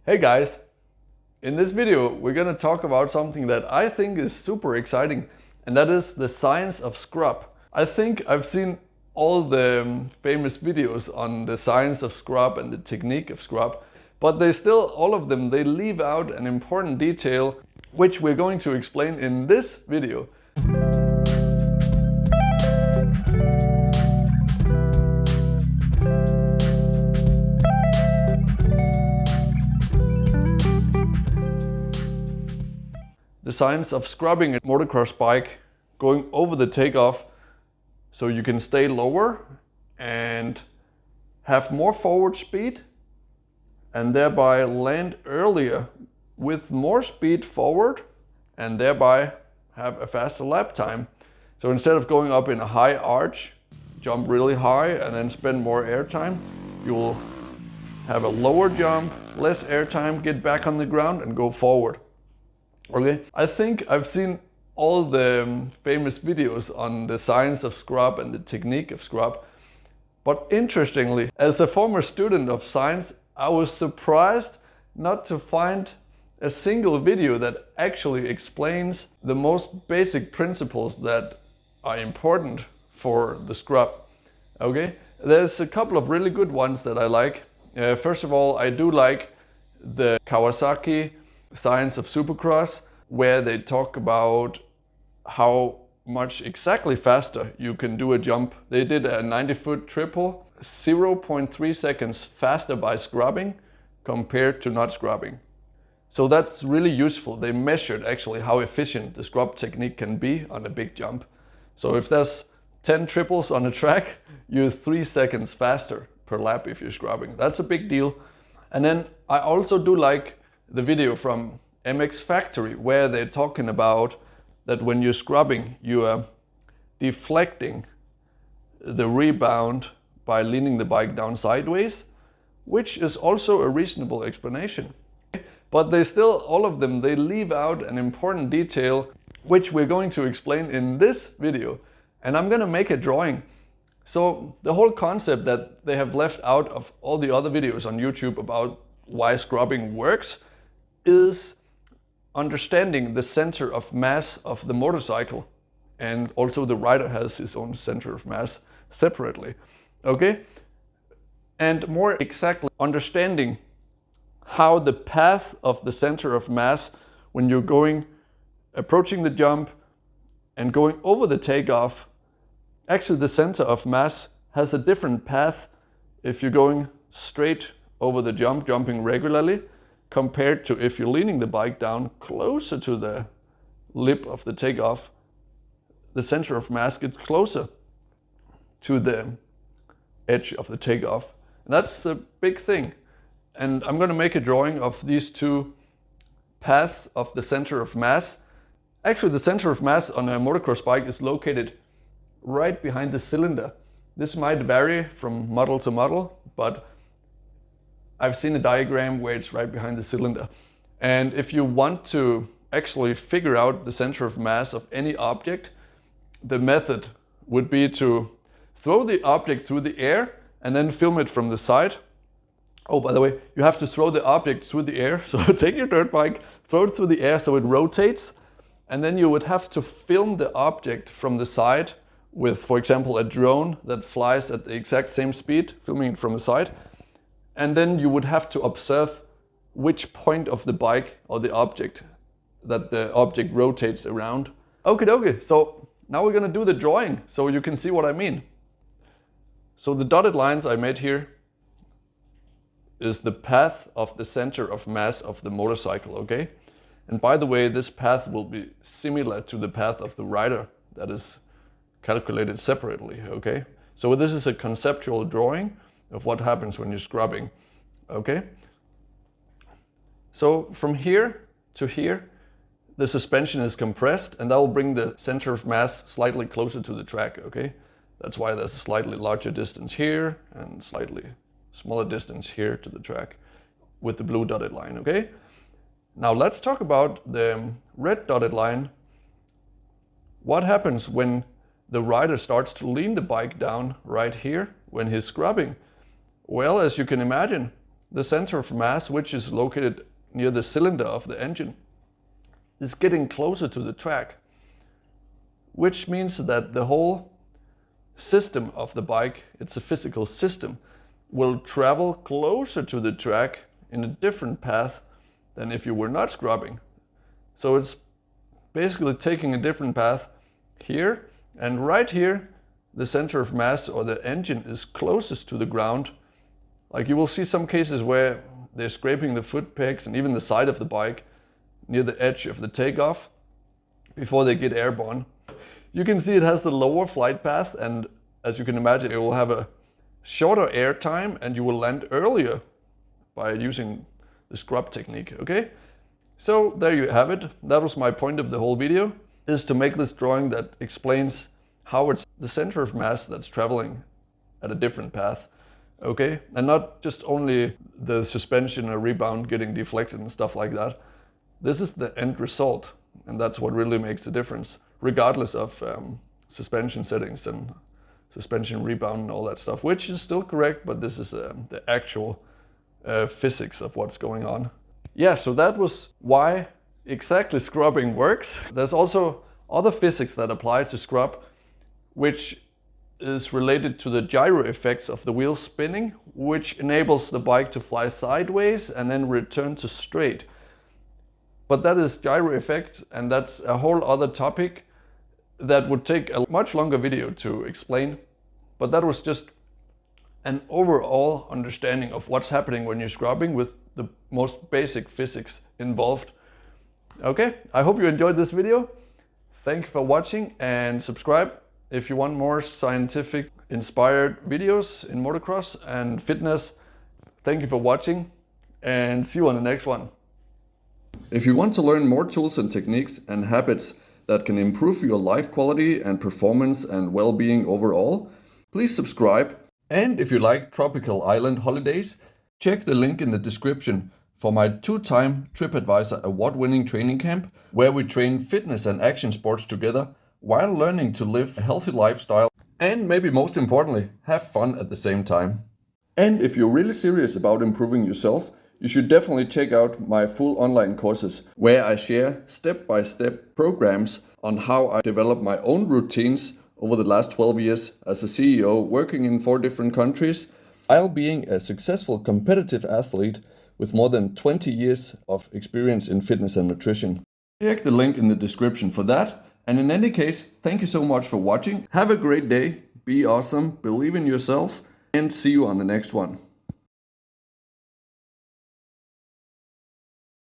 Hey guys, in this video we're going to talk about something that I think is super exciting, and that is the science of scrub. I think I've seen all the famous videos on the science of scrub and the technique of scrub, but all of them, they leave out an important detail which we're going to explain in this video. The science of scrubbing a motocross bike, going over the takeoff so you can stay lower and have more forward speed and thereby land earlier with more speed forward and thereby have a faster lap time. So instead of going up in a high arch, jump really high and then spend more air time, you will have a lower jump, less air time, get back on the ground and go forward. Okay, I think I've seen all the famous videos on the science of scrub and the technique of scrub. But interestingly, as a former student of science, I was surprised not to find a single video that actually explains the most basic principles that are important for the scrub. Okay, there's a couple of really good ones that I like. First of all, I do like the Kawasaki science of Supercross, where they talk about how much exactly faster you can do a jump. They did a 90-foot triple, 0.3 seconds faster by scrubbing compared to not scrubbing. So that's really useful. They measured actually how efficient the scrub technique can be on a big jump. So if there's 10 triples on a track, you're 3 seconds faster per lap if you're scrubbing. That's a big deal. And then I also do like the video from MX Factory, where they're talking about that when you're scrubbing, you are deflecting the rebound by leaning the bike down sideways, which is also a reasonable explanation. But all of them, they leave out an important detail, which we're going to explain in this video. And I'm going to make a drawing. So the whole concept that they have left out of all the other videos on YouTube about why scrubbing works is understanding the center of mass of the motorcycle, and also the rider has his own center of mass separately. Okay, and more exactly understanding how the path of the center of mass, when you're approaching the jump and going over the takeoff, actually the center of mass has a different path if you're going straight over the jump, jumping regularly, compared to if you're leaning the bike down closer to the lip of the takeoff. The center of mass gets closer to the edge of the takeoff. And that's the big thing. And I'm going to make a drawing of these two paths of the center of mass. Actually, the center of mass on a motocross bike is located right behind the cylinder. This might vary from model to model, but I've seen a diagram where it's right behind the cylinder. And if you want to actually figure out the center of mass of any object, the method would be to throw the object through the air and then film it from the side. Oh, by the way, you have to throw the object through the air. So take your dirt bike, throw it through the air so it rotates, and then you would have to film the object from the side with, for example, a drone that flies at the exact same speed, filming it from the side. And then you would have to observe which point of the bike or the object that the object rotates around. Okay, so now we're gonna do the drawing so you can see what I mean. So the dotted lines I made here is the path of the center of mass of the motorcycle, okay? And by the way, this path will be similar to the path of the rider that is calculated separately, okay? So this is a conceptual drawing of what happens when you're scrubbing, okay? So from here to here, the suspension is compressed, and that will bring the center of mass slightly closer to the track, okay? That's why there's a slightly larger distance here and slightly smaller distance here to the track with the blue dotted line, okay? Now let's talk about the red dotted line. What happens when the rider starts to lean the bike down right here when he's scrubbing? Well, as you can imagine, the center of mass, which is located near the cylinder of the engine, is getting closer to the track, which means that the whole system of the bike, it's a physical system, will travel closer to the track in a different path than if you were not scrubbing. So it's basically taking a different path here, and right here the center of mass or the engine is closest to the ground. Like you will see some cases where they're scraping the foot pegs and even the side of the bike near the edge of the takeoff before they get airborne. You can see it has the lower flight path, and as you can imagine, it will have a shorter air time and you will land earlier by using the scrub technique, okay? So there you have it. That was my point of the whole video, is to make this drawing that explains how it's the center of mass that's traveling at a different path, okay? And not just only the suspension or rebound getting deflected and stuff like that. This is the end result, and that's what really makes the difference, regardless of suspension settings and suspension rebound and all that stuff, which is still correct, but this is the actual physics of what's going on. Yeah, so that was why exactly scrubbing works. There's also other physics that apply to scrub, which is related to the gyro effects of the wheels spinning, which enables the bike to fly sideways and then return to straight. But that is gyro effect, and that's a whole other topic that would take a much longer video to explain. But that was just an overall understanding of what's happening when you're scrubbing with the most basic physics involved. Okay, I hope you enjoyed this video. Thank you for watching, and subscribe if you want more scientific inspired videos in motocross and fitness. Thank you for watching, and see you on the next one. If you want to learn more tools and techniques and habits that can improve your life quality and performance and well-being overall, please subscribe. And if you like tropical island holidays, check the link in the description for my 2-time TripAdvisor award-winning training camp, where we train fitness and action sports together while learning to live a healthy lifestyle and, maybe most importantly, have fun at the same time. And if you're really serious about improving yourself, you should definitely check out my full online courses, where I share step-by-step programs on how I develop my own routines over the last 12 years as a CEO, working in 4 different countries, while being a successful competitive athlete with more than 20 years of experience in fitness and nutrition. Check the link in the description for that. And in any case, thank you so much for watching. Have a great day, be awesome, believe in yourself, and see you on the next one.